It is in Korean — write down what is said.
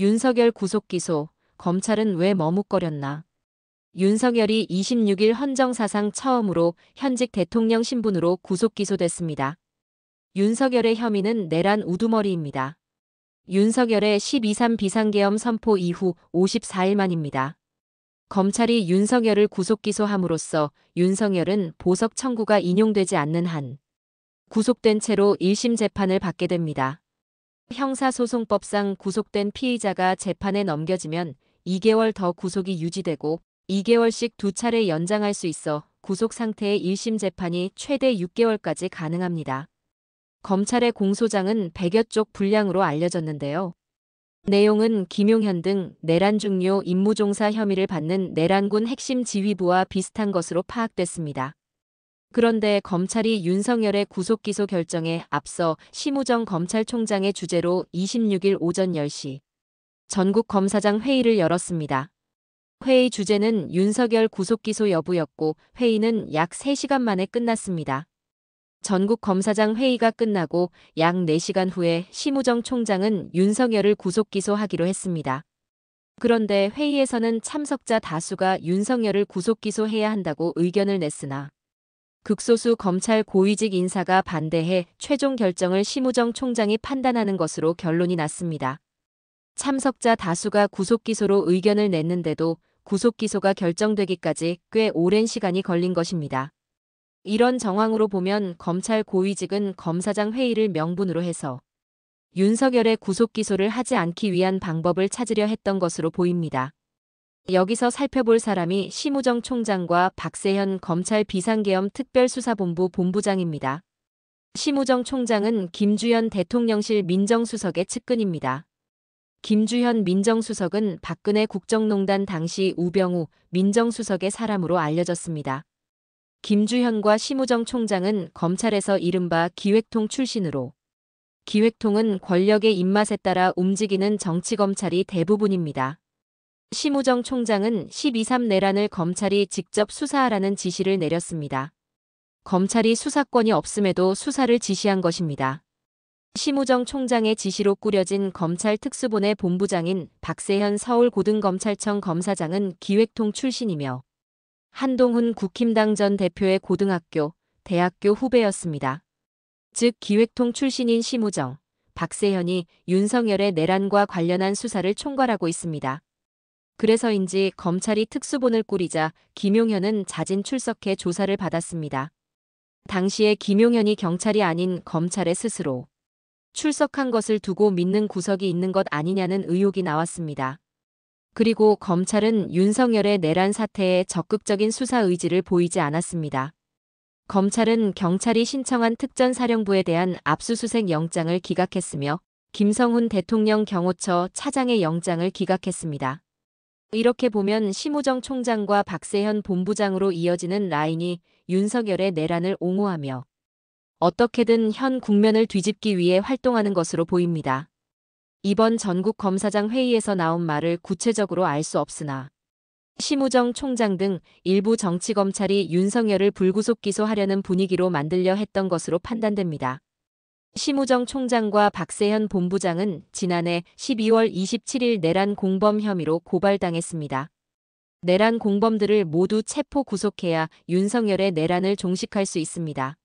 윤석열 구속기소, 검찰은 왜 머뭇거렸나? 윤석열이 26일 헌정사상 처음으로 현직 대통령 신분으로 구속기소됐습니다. 윤석열의 혐의는 내란 우두머리입니다. 윤석열의 12.3 비상계엄 선포 이후 54일 만입니다. 검찰이 윤석열을 구속기소함으로써 윤석열은 보석 청구가 인용되지 않는 한 구속된 채로 1심 재판을 받게 됩니다. 형사소송법상 구속된 피의자가 재판에 넘겨지면 2개월 더 구속이 유지되고 2개월씩 2차례 연장할 수 있어 구속 상태의 1심 재판이 최대 6개월까지 가능합니다. 검찰의 공소장은 100여 쪽 분량으로 알려졌는데요. 내용은 김용현 등 내란 중요 임무종사 혐의를 받는 내란군 핵심 지휘부와 비슷한 것으로 파악됐습니다. 그런데 검찰이 윤석열의 구속기소 결정에 앞서 심우정 검찰총장의 주재로 26일 오전 10시 전국검사장 회의를 열었습니다. 회의 주제는 윤석열 구속기소 여부였고 회의는 약 3시간 만에 끝났습니다. 전국검사장 회의가 끝나고 약 4시간 후에 심우정 총장은 윤석열을 구속기소하기로 했습니다. 그런데 회의에서는 참석자 다수가 윤석열을 구속기소해야 한다고 의견을 냈으나 극소수 검찰 고위직 인사가 반대해 최종 결정을 심우정 총장이 판단하는 것으로 결론이 났습니다. 참석자 다수가 구속기소로 의견을 냈는데도 구속기소가 결정되기까지 꽤 오랜 시간이 걸린 것입니다. 이런 정황으로 보면 검찰 고위직은 검사장 회의를 명분으로 해서 윤석열의 구속기소를 하지 않기 위한 방법을 찾으려 했던 것으로 보입니다. 여기서 살펴볼 사람이 심우정 총장과 박세현 검찰 비상계엄 특별수사본부 본부장입니다. 심우정 총장은 김주현 대통령실 민정수석의 측근입니다. 김주현 민정수석은 박근혜 국정농단 당시 우병우 민정수석의 사람으로 알려졌습니다. 김주현과 심우정 총장은 검찰에서 이른바 기획통 출신으로 기획통은 권력의 입맛에 따라 움직이는 정치검찰이 대부분입니다. 심우정 총장은 12.3 내란을 검찰이 직접 수사하라는 지시를 내렸습니다. 검찰이 수사권이 없음에도 수사를 지시한 것입니다. 심우정 총장의 지시로 꾸려진 검찰 특수본의 본부장인 박세현 서울고등검찰청 검사장은 기획통 출신이며 한동훈 국힘당 전 대표의 고등학교, 대학교 후배였습니다. 즉 기획통 출신인 심우정, 박세현이 윤석열의 내란과 관련한 수사를 총괄하고 있습니다. 그래서인지 검찰이 특수본을 꾸리자 김용현은 자진 출석해 조사를 받았습니다. 당시에 김용현이 경찰이 아닌 검찰에 스스로 출석한 것을 두고 믿는 구석이 있는 것 아니냐는 의혹이 나왔습니다. 그리고 검찰은 윤석열의 내란 사태에 적극적인 수사 의지를 보이지 않았습니다. 검찰은 경찰이 신청한 특전사령부에 대한 압수수색 영장을 기각했으며 김성훈 대통령 경호처 차장의 영장을 기각했습니다. 이렇게 보면 심우정 총장과 박세현 본부장으로 이어지는 라인이 윤석열의 내란을 옹호하며 어떻게든 현 국면을 뒤집기 위해 활동하는 것으로 보입니다. 이번 전국검사장 회의에서 나온 말을 구체적으로 알 수 없으나 심우정 총장 등 일부 정치검찰이 윤석열을 불구속 기소하려는 분위기로 만들려 했던 것으로 판단됩니다. 심우정 총장과 박세현 본부장은 지난해 12월 27일 내란 공범 혐의로 고발당했습니다. 내란 공범들을 모두 체포 구속해야 윤석열의 내란을 종식할 수 있습니다.